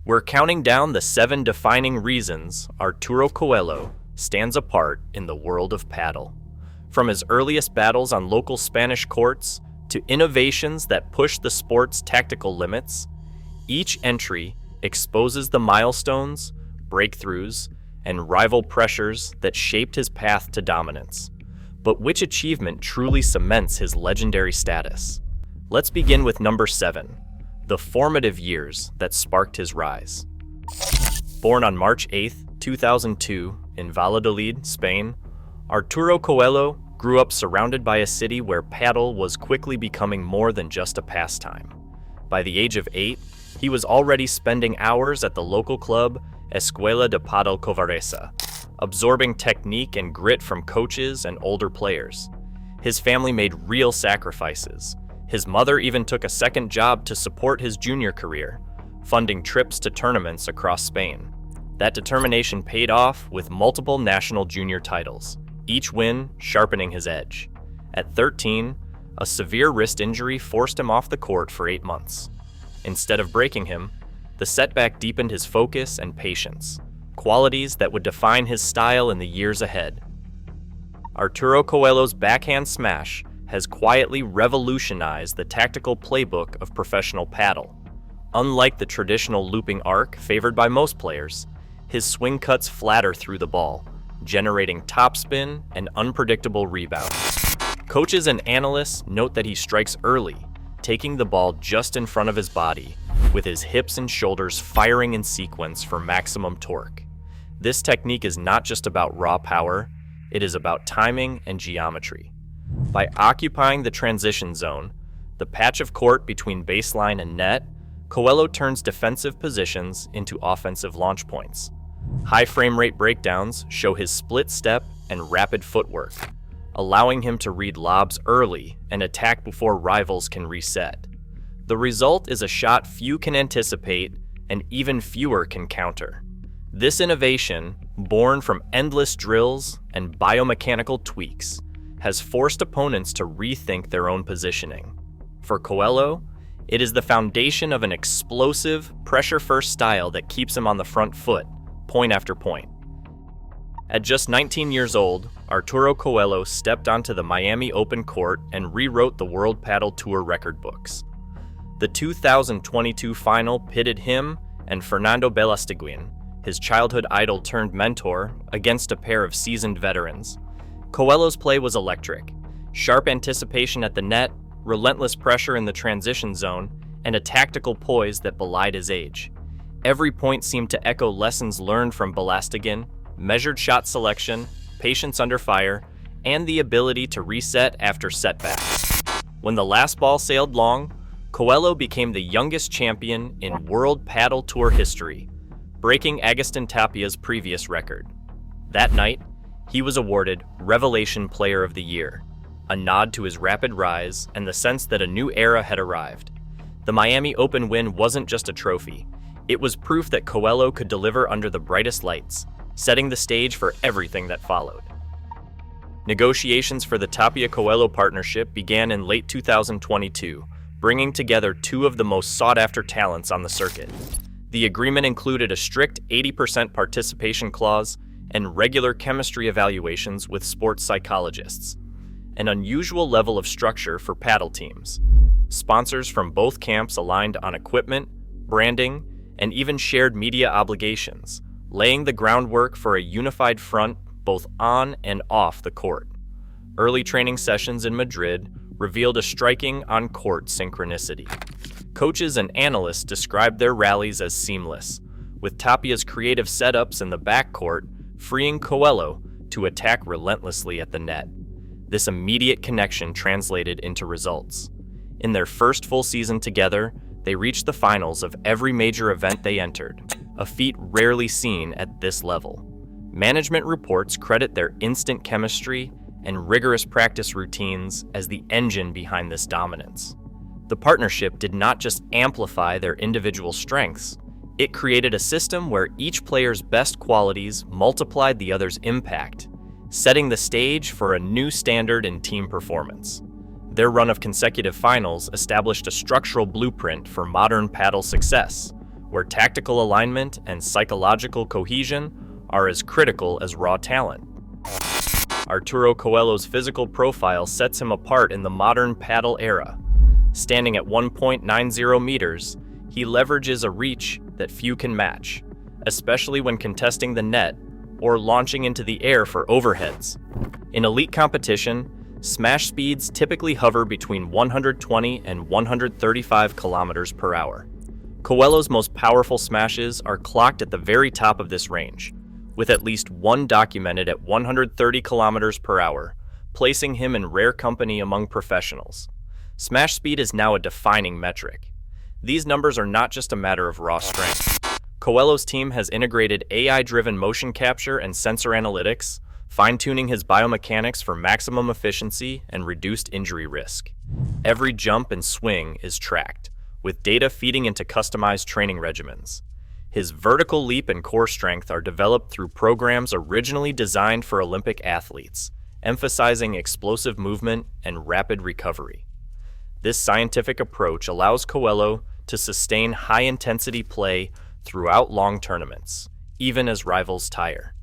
We're counting down the 7 defining reasons Arturo Coello stands apart in the world of paddle. From his earliest battles on local Spanish courts to innovations that push the sport's tactical limits, each entry exposes the milestones, breakthroughs, and rival pressures that shaped his path to dominance. But which achievement truly cements his legendary status? Let's begin with number 7, the formative years that sparked his rise. Born on March 8, 2002, in Valladolid, Spain, Arturo Coello grew up surrounded by a city where paddle was quickly becoming more than just a pastime. By the age of 8, he was already spending hours at the local club Escuela de Padel-Coello, absorbing technique and grit from coaches and older players. His family made real sacrifices. His mother even took a second job to support his junior career, funding trips to tournaments across Spain. That determination paid off with multiple national junior titles, each win sharpening his edge. At 13, a severe wrist injury forced him off the court for 8 months. Instead of breaking him, the setback deepened his focus and patience, qualities that would define his style in the years ahead. Arturo Coello's backhand smash has quietly revolutionized the tactical playbook of professional paddle. Unlike the traditional looping arc favored by most players, his swing cuts flatter through the ball, generating topspin and unpredictable rebounds. Coaches and analysts note that he strikes early, taking the ball just in front of his body, with his hips and shoulders firing in sequence for maximum torque. This technique is not just about raw power, it is about timing and geometry. By occupying the transition zone, the patch of court between baseline and net, Coello turns defensive positions into offensive launch points. High frame rate breakdowns show his split step and rapid footwork, allowing him to read lobs early and attack before rivals can reset. The result is a shot few can anticipate and even fewer can counter. This innovation, born from endless drills and biomechanical tweaks, has forced opponents to rethink their own positioning. For Coello, it is the foundation of an explosive, pressure-first style that keeps him on the front foot, point after point. At just 19 years old, Arturo Coello stepped onto the Miami Open court and rewrote the World Paddle Tour record books. The 2022 final pitted him and Fernando Belasteguin, his childhood idol turned mentor, against a pair of seasoned veterans. Coello's play was electric. Sharp anticipation at the net, relentless pressure in the transition zone, and a tactical poise that belied his age. Every point seemed to echo lessons learned from Belasteguin: measured shot selection, patience under fire, and the ability to reset after setbacks. When the last ball sailed long, Coello became the youngest champion in World Paddle Tour history, breaking Agustin Tapia's previous record. That night, he was awarded Revelation Player of the Year, a nod to his rapid rise and the sense that a new era had arrived. The Miami Open win wasn't just a trophy, it was proof that Coello could deliver under the brightest lights, setting the stage for everything that followed. Negotiations for the Tapia-Coello partnership began in late 2022, bringing together two of the most sought-after talents on the circuit. The agreement included a strict 80% participation clause and regular chemistry evaluations with sports psychologists, an unusual level of structure for paddle teams. Sponsors from both camps aligned on equipment, branding, and even shared media obligations, laying the groundwork for a unified front both on and off the court. Early training sessions in Madrid revealed a striking on-court synchronicity. Coaches and analysts described their rallies as seamless, with Tapia's creative setups in the backcourt freeing Coello to attack relentlessly at the net. This immediate connection translated into results. In their first full season together, they reached the finals of every major event they entered, a feat rarely seen at this level. Management reports credit their instant chemistry and rigorous practice routines as the engine behind this dominance. The partnership did not just amplify their individual strengths, it created a system where each player's best qualities multiplied the other's impact, setting the stage for a new standard in team performance. Their run of consecutive finals established a structural blueprint for modern paddle success, where tactical alignment and psychological cohesion are as critical as raw talent. Arturo Coello's physical profile sets him apart in the modern paddle era. Standing at 1.90 meters, he leverages a reach that few can match, especially when contesting the net or launching into the air for overheads. In elite competition, smash speeds typically hover between 120 and 135 kilometers per hour. Coello's most powerful smashes are clocked at the very top of this range, with at least one documented at 130 kilometers per hour, placing him in rare company among professionals. Smash speed is now a defining metric. These numbers are not just a matter of raw strength. Coello's team has integrated AI-driven motion capture and sensor analytics, fine-tuning his biomechanics for maximum efficiency and reduced injury risk. Every jump and swing is tracked, with data feeding into customized training regimens. His vertical leap and core strength are developed through programs originally designed for Olympic athletes, emphasizing explosive movement and rapid recovery. This scientific approach allows Coello to sustain high-intensity play throughout long tournaments, even as rivals tire.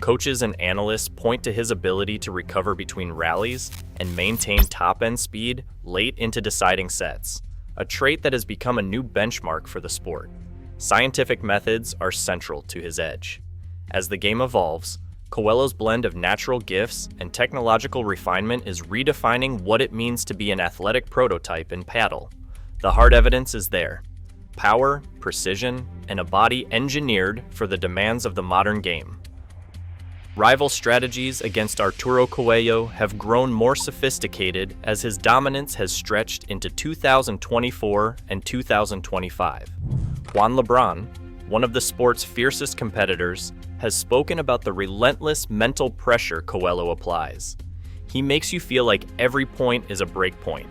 Coaches and analysts point to his ability to recover between rallies and maintain top-end speed late into deciding sets, a trait that has become a new benchmark for the sport. Scientific methods are central to his edge. As the game evolves, Coello's blend of natural gifts and technological refinement is redefining what it means to be an athletic prototype in paddle. The hard evidence is there: power, precision, and a body engineered for the demands of the modern game. Rival strategies against Arturo Coello have grown more sophisticated as his dominance has stretched into 2024 and 2025. Juan Lebron, one of the sport's fiercest competitors, has spoken about the relentless mental pressure Coello applies. He makes you feel like every point is a break point.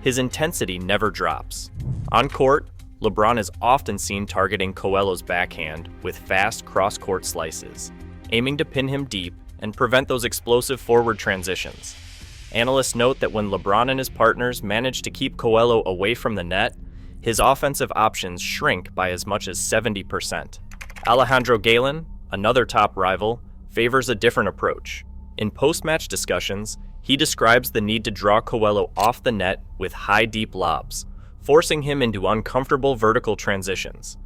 His intensity never drops. On court, LeBron is often seen targeting Coello's backhand with fast cross-court slices, aiming to pin him deep and prevent those explosive forward transitions. Analysts note that when LeBron and his partners manage to keep Coello away from the net, his offensive options shrink by as much as 70%. Alejandro Galen, another top rival, favors a different approach. In post-match discussions, he describes the need to draw Coello off the net with high deep lobs, forcing him into uncomfortable vertical transitions.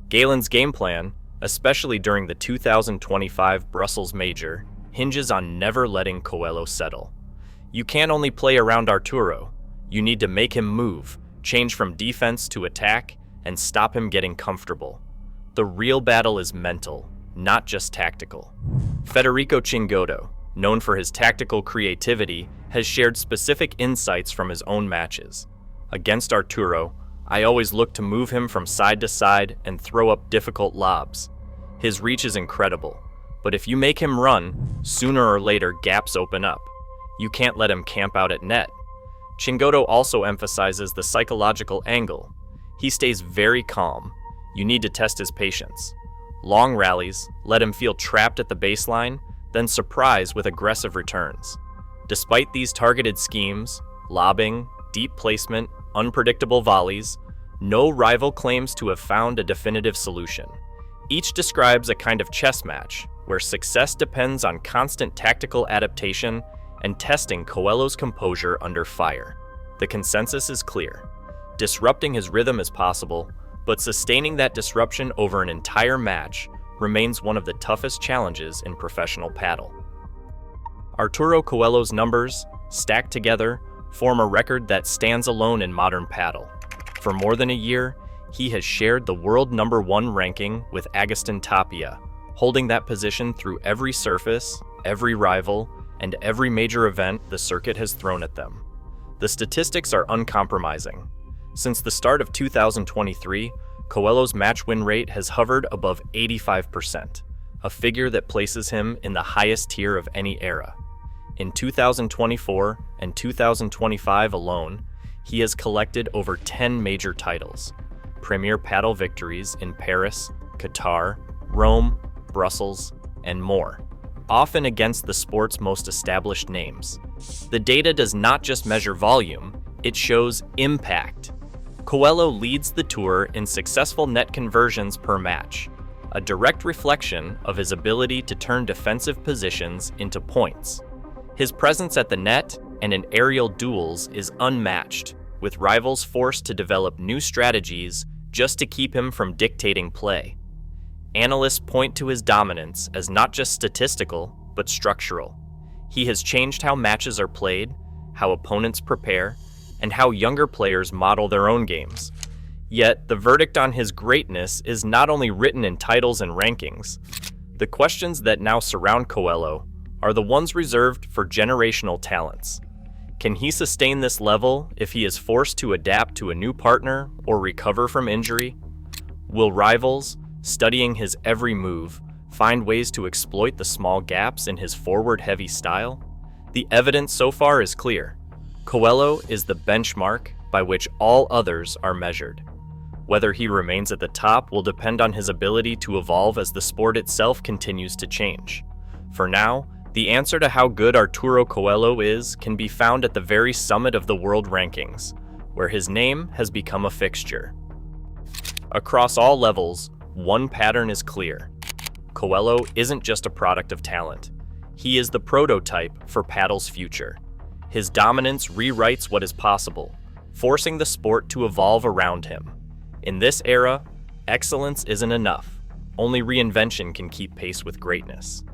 Galen's game plan, especially during the 2025 Brussels Major, hinges on never letting Coello settle. You can't only play around Arturo, you need to make him move, change from defense to attack, and stop him getting comfortable. The real battle is mental, not just tactical. Federico Chingoto, known for his tactical creativity, has shared specific insights from his own matches. Against Arturo, I always look to move him from side to side and throw up difficult lobs. His reach is incredible, but if you make him run, sooner or later gaps open up. You can't let him camp out at net. Chingoto also emphasizes the psychological angle. He stays very calm. You need to test his patience. Long rallies, let him feel trapped at the baseline, then surprise with aggressive returns. Despite these targeted schemes, lobbing, deep placement, unpredictable volleys, no rival claims to have found a definitive solution. Each describes a kind of chess match, where success depends on constant tactical adaptation and testing Coello's composure under fire. The consensus is clear. Disrupting his rhythm is possible, but sustaining that disruption over an entire match remains one of the toughest challenges in professional paddle. Arturo Coello's numbers, stacked together, form a record that stands alone in modern paddle. For more than a year, he has shared the world #1 ranking with Agustin Tapia, holding that position through every surface, every rival, and every major event the circuit has thrown at them. The statistics are uncompromising. Since the start of 2023, Coello's match win rate has hovered above 85%, a figure that places him in the highest tier of any era. In 2024 and 2025 alone, he has collected over 10 major titles, premier paddle victories in Paris, Qatar, Rome, Brussels, and more, often against the sport's most established names. The data does not just measure volume, it shows impact. Coello leads the tour in successful net conversions per match, a direct reflection of his ability to turn defensive positions into points. His presence at the net and in aerial duels is unmatched, with rivals forced to develop new strategies just to keep him from dictating play. Analysts point to his dominance as not just statistical, but structural. He has changed how matches are played, how opponents prepare, and how younger players model their own games. Yet, the verdict on his greatness is not only written in titles and rankings. The questions that now surround Coello are the ones reserved for generational talents. Can he sustain this level if he is forced to adapt to a new partner or recover from injury? Will rivals, studying his every move, find ways to exploit the small gaps in his forward-heavy style? The evidence so far is clear. Coello is the benchmark by which all others are measured. Whether he remains at the top will depend on his ability to evolve as the sport itself continues to change. For now, the answer to how good Arturo Coello is can be found at the very summit of the world rankings, where his name has become a fixture. Across all levels, one pattern is clear. Coello isn't just a product of talent. He is the prototype for padel's future. His dominance rewrites what is possible, forcing the sport to evolve around him. In this era, excellence isn't enough. Only reinvention can keep pace with greatness.